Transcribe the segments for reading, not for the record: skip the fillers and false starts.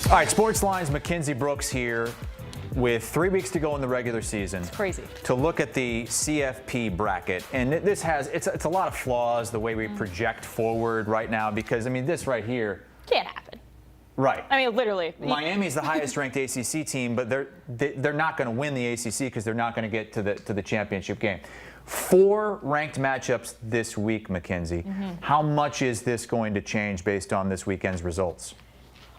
All right, Sports Line's Mackenzie Brooks here with 3 weeks to go in the regular season. It's crazy. To look at the CFP bracket. And this has, it's a lot of flaws the way we project forward right now because, I mean, this right here. Can't happen. Right. I mean, literally. Miami's the highest ranked ACC team, but they're not going to win the ACC because they're not going to get to the championship game. 4 ranked matchups this week, Mackenzie. How much is this going to change based on this weekend's results?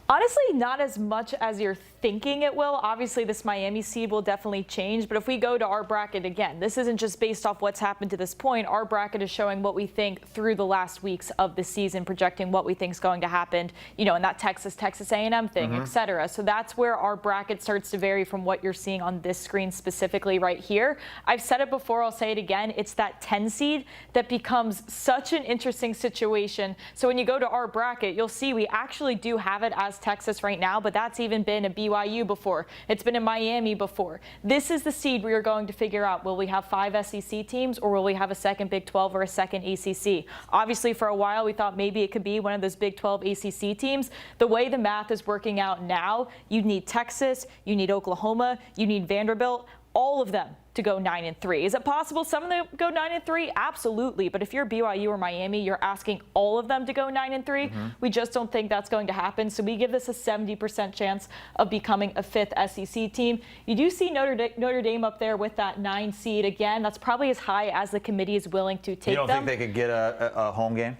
Honestly, not as much as you're thinking it will. Obviously, this Miami seed will definitely change. But if we go to our bracket again, this isn't just based off what's happened to this point. Our bracket is showing what we think through the last weeks of the season, projecting what we think is going to happen, you know, in that Texas A&M thing, et cetera. So that's where our bracket starts to vary from what you're seeing on this screen specifically right here. I've said it before, I'll say it again. It's that 10 seed that becomes such an interesting situation. So when you go to our bracket, you'll see we actually do have it as Texas right now, but that's even been a BYU before. It's been in Miami before. This is the seed we are going to figure out. Will we have 5 SEC teams or will we have a second Big 12 or a second ACC? Obviously, for a while, we thought maybe it could be one of those Big 12 ACC teams. The way the math is working out now, you need Texas, you need Oklahoma, you need Vanderbilt, all of them to go 9-3. Is it possible some of them go 9-3? Absolutely. But if you're BYU or Miami, you're asking all of them to go 9-3. We just don't think that's going to happen. So we give this a 70% chance of becoming a 5th SEC team. You do see Notre Dame up there with that 9 seed. Again, that's probably as high as the committee is willing to take them. You don't think they could get a home game?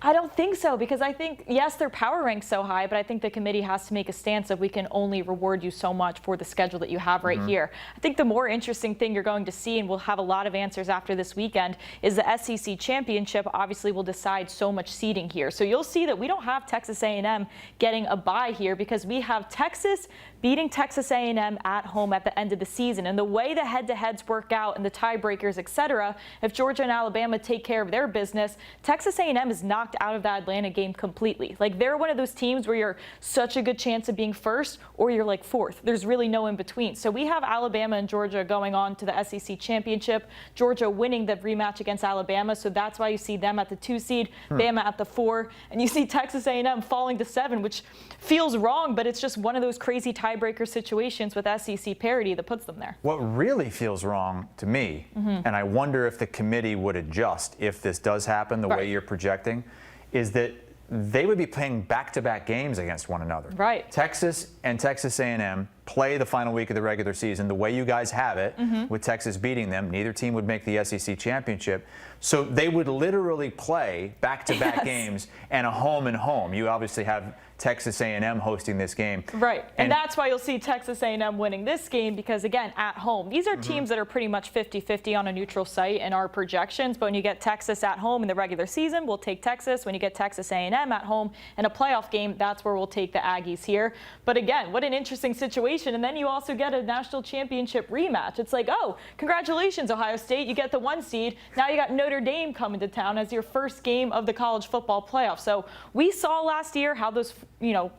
I don't think so, because I think, yes, their power rank's so high, but I think the committee has to make a stance of we can only reward you so much for the schedule that you have right here. I think the more interesting thing you're going to see, and we'll have a lot of answers after this weekend, is the SEC championship obviously will decide so much seeding here. So you'll see that we don't have Texas A&M getting a bye here because we have Texas beating Texas A&M at home at the end of the season. And the way the head-to-heads work out and the tiebreakers, et cetera, if Georgia and Alabama take care of their business, Texas A&M is knocked out of that Atlanta game completely. Like, they're one of those teams where you're such a good chance of being first or you're like 4th. There's really no in between. So we have Alabama and Georgia going on to the SEC championship, Georgia winning the rematch against Alabama. So that's why you see them at the 2 seed, Bama at the 4, and you see Texas A&M falling to 7, which feels wrong, but it's just one of those crazy tiebreaker situations with SEC parity that puts them there. What really feels wrong to me, and I wonder if the committee would adjust if this does happen the way you're projecting, is that they would be playing back-to-back games against one another. Right. Texas and Texas A&M play the final week of the regular season the way you guys have it, with Texas beating them. Neither team would make the SEC championship. So they would literally play back-to-back games and a home and home. You obviously have Texas A&M hosting this game. Right, and that's why you'll see Texas A&M winning this game because, again, at home. These are teams that are pretty much 50-50 on a neutral site in our projections, but when you get Texas at home in the regular season, we'll take Texas. When you get Texas A&M at home in a playoff game, that's where we'll take the Aggies here. But again, what an interesting situation, and then you also get a national championship rematch. It's like, oh, congratulations, Ohio State, you get the 1 seed. Now you got Notre Dame coming to town as your first game of the college football playoff. So we saw last year how those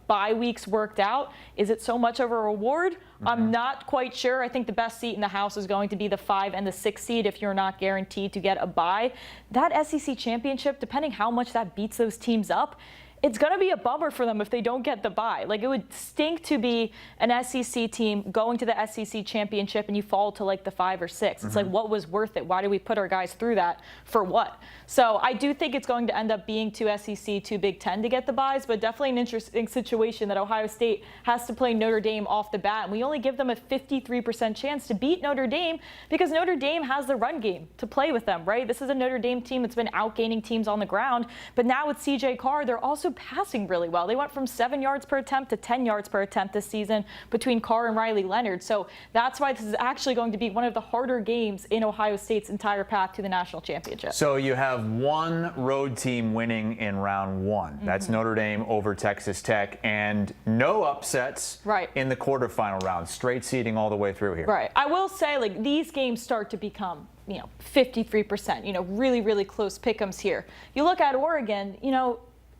bye weeks worked out. Is it so much of a reward? I'm not quite sure. I think the best seat in the house is going to be the 5 and the 6 seed if you're not guaranteed to get a bye. That SEC championship, depending how much that beats those teams up, it's going to be a bummer for them if they don't get the bye. Like, it would stink to be an SEC team going to the SEC championship and you fall to like the 5 or 6. It's like, what was worth it? Why did we put our guys through that? For what? So I do think it's going to end up being 2 SEC, 2 Big 10 to get the byes, but definitely an interesting situation that Ohio State has to play Notre Dame off the bat. And we only give them a 53% chance to beat Notre Dame because Notre Dame has the run game to play with them, right? This is a Notre Dame team that's been outgaining teams on the ground. But now with CJ Carr, they're also passing really well. They went from 7 yards per attempt to 10 yards per attempt this season between Carr and Riley Leonard. So that's why this is actually going to be one of the harder games in Ohio State's entire path to the national championship. So you have one road team winning in round 1. That's Notre Dame over Texas Tech, and no upsets in the quarterfinal round. Straight seeding all the way through here. Right. I will say, like, these games start to become 53%, really, really close pick'ems here. You look at Oregon,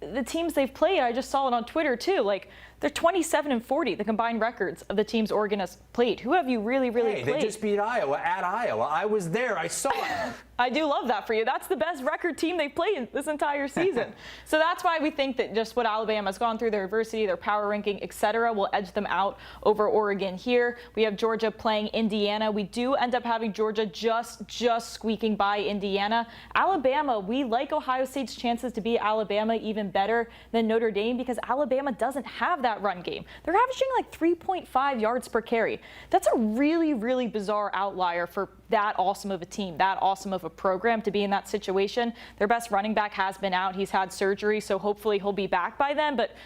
the teams they've played, I just saw it on Twitter too, like, They're 27-40, the combined records of the teams Oregon has played. Who have you really played? They just beat Iowa at Iowa. I was there. I saw it. I do love that for you. That's the best record team they've played this entire season. So that's why we think that just what Alabama's gone through, their adversity, their power ranking, etc., will edge them out over Oregon here. We have Georgia playing Indiana. We do end up having Georgia just squeaking by Indiana. Alabama, we like Ohio State's chances to beat Alabama even better than Notre Dame because Alabama doesn't have that run game. They're averaging like 3.5 yards per carry. That's a really bizarre outlier for that awesome of a team, that awesome of a program to be in that situation. Their best running back has been out. He's had surgery, so hopefully he'll be back by then. But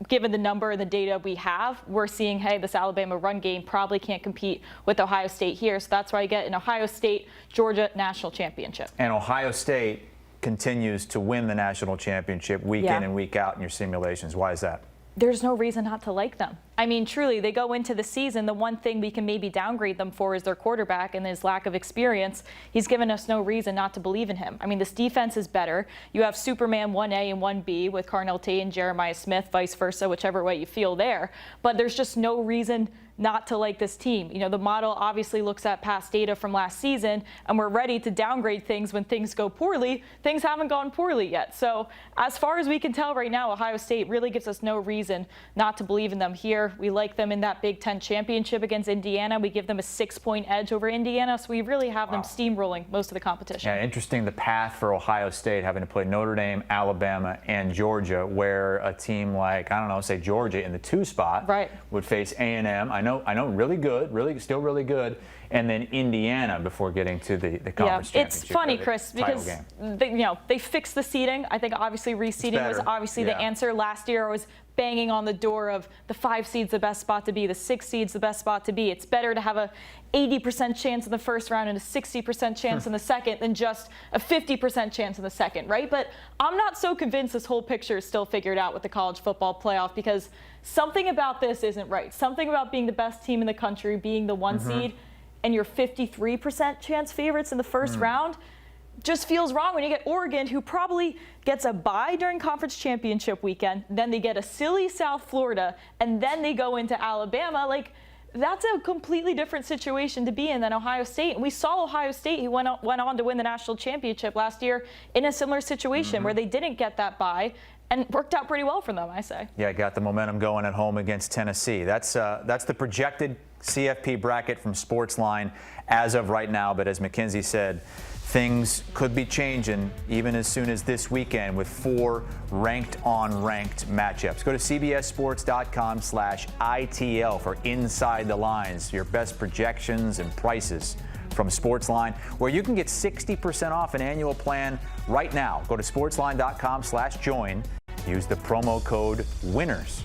given the number and the data we have, we're seeing, hey, this Alabama run game probably can't compete with Ohio State here. So that's why I get an Ohio State-Georgia national championship. And Ohio State continues to win the national championship week in and week out in your simulations. Why is that? There's no reason not to like them. I mean, truly, they go into the season. The one thing we can maybe downgrade them for is their quarterback and his lack of experience. He's given us no reason not to believe in him. I mean, this defense is better. You have Superman 1A and 1B with Carnell Tate and Jeremiah Smith, vice versa, whichever way you feel there. But there's just no reason not to like this team. You know, the model obviously looks at past data from last season, and we're ready to downgrade things when things go poorly. Things haven't gone poorly yet. So as far as we can tell right now, Ohio State really gives us no reason not to believe in them here. We like them in that Big Ten championship against Indiana. We give them a 6-point edge over Indiana, so we really have them steamrolling most of the competition. Yeah, interesting the path for Ohio State having to play Notre Dame, Alabama, and Georgia, where a team like, I don't know, say Georgia in the 2 spot would face A&M. I know, really good, still really good, and then Indiana before getting to the conference championship. It's funny, Chris, because they fixed the seeding. I think obviously reseeding was obviously the answer. Last year I was banging on the door of the 5 seed's the best spot to be, the 6 seed's the best spot to be. It's better to have a 80% chance in the first round and a 60% chance in the second than just a 50% chance in the second, right? But I'm not so convinced this whole picture is still figured out with the college football playoff because something about this isn't right. Something about being the best team in the country, being the 1 seed, and your 53% chance favorites in the first round just feels wrong when you get Oregon, who probably gets a bye during conference championship weekend, then they get a silly South Florida, and then they go into Alabama. Like, that's a completely different situation to be in than Ohio State. And we saw Ohio State, who went on to win the national championship last year, in a similar situation where they didn't get that bye, and worked out pretty well for them, I say. Yeah, got the momentum going at home against Tennessee. That's the projected CFP bracket from Sportsline as of right now. But as Mackenzie said, things could be changing even as soon as this weekend with 4 ranked-on-ranked matchups. Go to cbssports.com/ITL for Inside the Lines, your best projections and prices from Sportsline, where you can get 60% off an annual plan right now. Go to sportsline.com/join. Use the promo code WINNERS